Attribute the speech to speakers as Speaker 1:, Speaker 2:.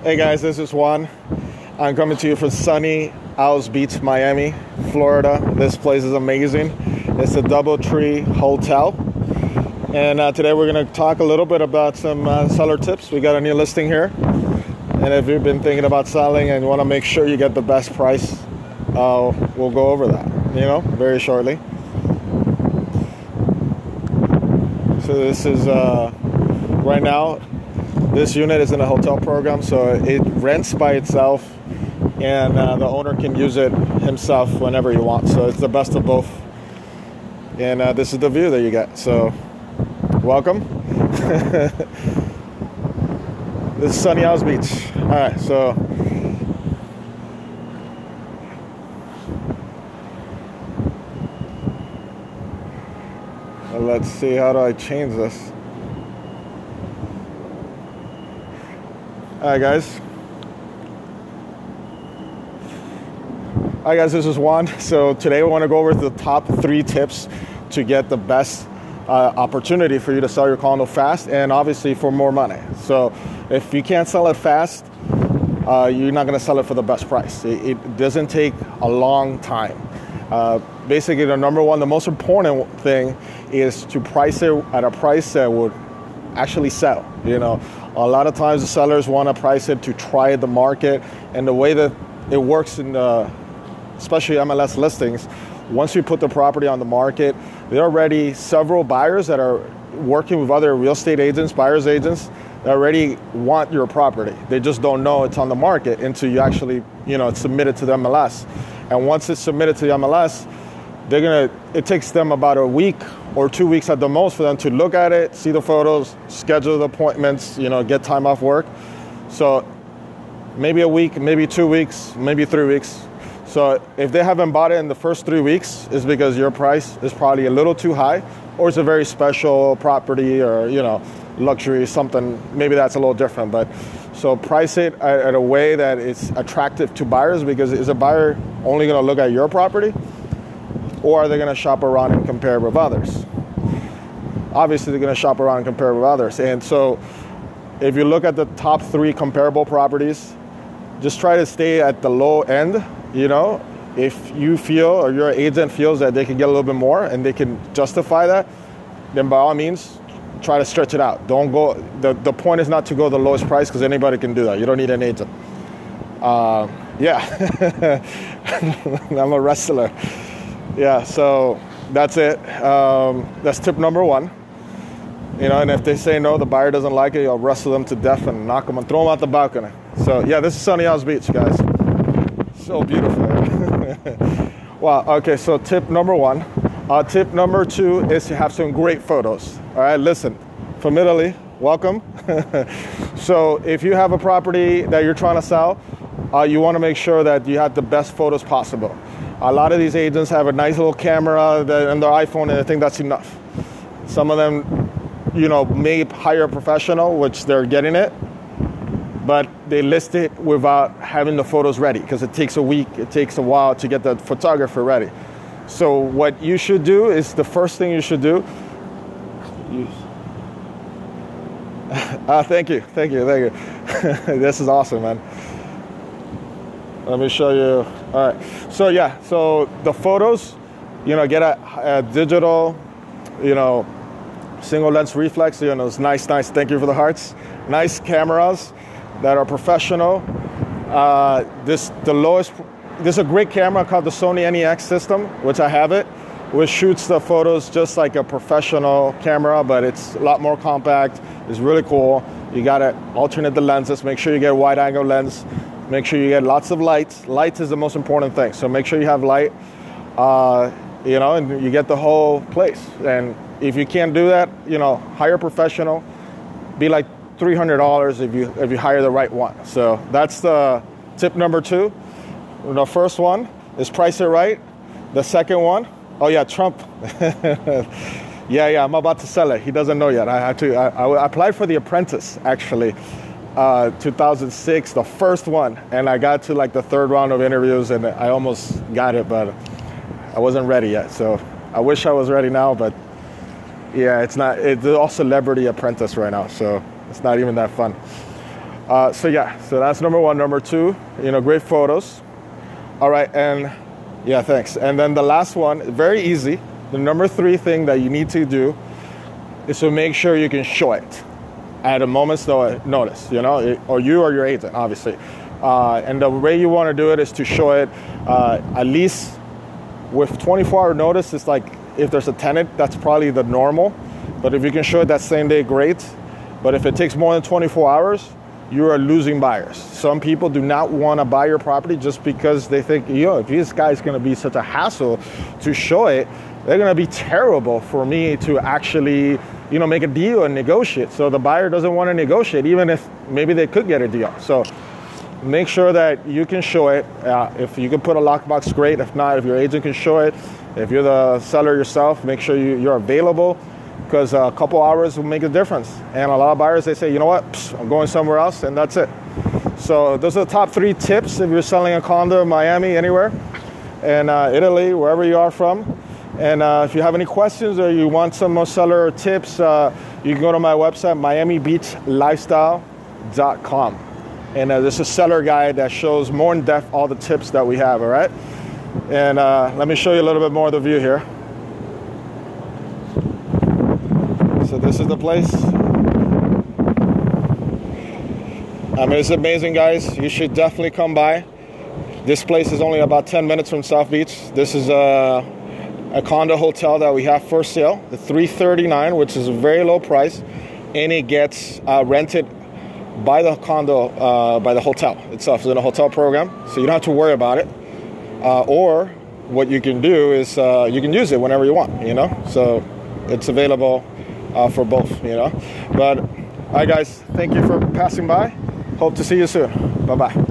Speaker 1: Hey guys, this is Juan. I'm coming to you from sunny Owls Beach, Miami, Florida. This place is amazing. It's a DoubleTree hotel. And today we're going to talk a little bit about some seller tips. We got a new listing here. And if you've been thinking about selling and you want to make sure you get the best price, we'll go over that, very shortly. So this is, right now, this unit is in a hotel program, so it rents by itself, and the owner can use it himself whenever he wants. So it's the best of both. And this is the view that you get. So welcome. This is sunny Owls Beach. All right, so let's see, how do I change this? Hi guys, this is Juan. So today we want to go over the top 3 tips to get the best opportunity for you to sell your condo fast and obviously for more money. So if you can't sell it fast, you're not going to sell it for the best price. It doesn't take a long time. Basically, the most important thing is to price it at a price that would actually sell. A lot of times the sellers want to price it to try the market, and the way that it works in especially MLS listings, once you put the property on the market, there are already several buyers that are working with other real estate agents, buyers agents, that already want your property. They just don't know it's on the market until you actually, it's submitted to the MLS. And once it's submitted to the MLS, it takes them about a week or 2 weeks at the most for them to look at it, see the photos, schedule the appointments, get time off work. So maybe a week, maybe 2 weeks, maybe 3 weeks. So if they haven't bought it in the first 3 weeks, it's because your price is probably a little too high, or it's a very special property, or luxury, something, maybe that's a little different. But so price it at a way that it's attractive to buyers, because is a buyer only going to look at your property, or are they going to shop around and compare with others? Obviously, they're going to shop around and compare with others. And so if you look at the top 3 comparable properties, just try to stay at the low end. If you feel, or your agent feels that they can get a little bit more and they can justify that, then by all means, try to stretch it out. Don't go, the point is not to go the lowest price, because anybody can do that. You don't need an agent. Yeah, I'm a wrestler. Yeah, so that's it. That's tip number 1. And if they say no, the buyer doesn't like it, you'll wrestle them to death and knock them and throw them out the balcony. So yeah, this is sunny Owls Beach, guys. So beautiful. Wow. Okay, so tip number 1. Tip number 2 is to have some great photos. All right, listen, from Italy, welcome. So if you have a property that you're trying to sell, you want to make sure that you have the best photos possible. A lot of these agents have a nice little camera on their iPhone, and I think that's enough. Some of them, may hire a professional, which they're getting it, but they list it without having the photos ready, because it takes a week, it takes a while to get the photographer ready. So what you should do is, the first thing you should do, thank you. This is awesome, man. Let me show you. All right. So yeah, so the photos, get a digital, single lens reflex, it's nice. Thank you for the hearts. Nice cameras that are professional. This is a great camera called the Sony NEX system, which I have it, which shoots the photos just like a professional camera, but it's a lot more compact. It's really cool. You got to alternate the lenses. Make sure you get a wide angle lens. Make sure you get lots of lights. Light is the most important thing. So make sure you have light, and you get the whole place. And if you can't do that, hire a professional. Be like $300 if you hire the right one. So that's the tip number 2. The first one is price it right. The second one, oh yeah, Trump. yeah, I'm about to sell it. He doesn't know yet. I applied for The Apprentice, actually. 2006, the first one, and I got to like the 3rd round of interviews, and I almost got it, but I wasn't ready yet. So I wish I was ready now, but yeah, it's all Celebrity Apprentice right now, so it's not even that fun. So yeah, so that's number one. Number two, great photos. All right, and yeah, thanks. And then the last one, very easy. The number three thing that you need to do is to make sure you can show it at a moment's notice, or you or your agent, obviously. And the way you want to do it is to show it at least with 24-hour notice. It's like if there's a tenant, that's probably the normal. But if you can show it that same day, great. But if it takes more than 24 hours, you are losing buyers. Some people do not want to buy your property just because they think, if this guy's going to be such a hassle to show it, they're going to be terrible for me to actually, make a deal and negotiate. So the buyer doesn't want to negotiate, even if maybe they could get a deal. So make sure that you can show it. If you can put a lockbox, great. If not, if your agent can show it, if you're the seller yourself, make sure you're available, because a couple hours will make a difference. And a lot of buyers, they say, you know what, I'm going somewhere else, and that's it. So those are the top 3 tips if you're selling a condo in Miami, anywhere, and Italy, wherever you are from. And if you have any questions or you want some more seller tips, you can go to my website, miamibeachlifestyle.com. And this is a seller guide that shows more in depth all the tips that we have, all right? And let me show you a little bit more of the view here. So this is the place. I mean, it's amazing, guys. You should definitely come by. This place is only about 10 minutes from South Beach. This is a condo hotel that we have for sale, the $339, which is a very low price, and it gets rented by the condo, by the hotel itself. It's in a hotel program, so you don't have to worry about it. Or what you can do is you can use it whenever you want, So it's available for both, But, all right, guys, thank you for passing by. Hope to see you soon. Bye-bye.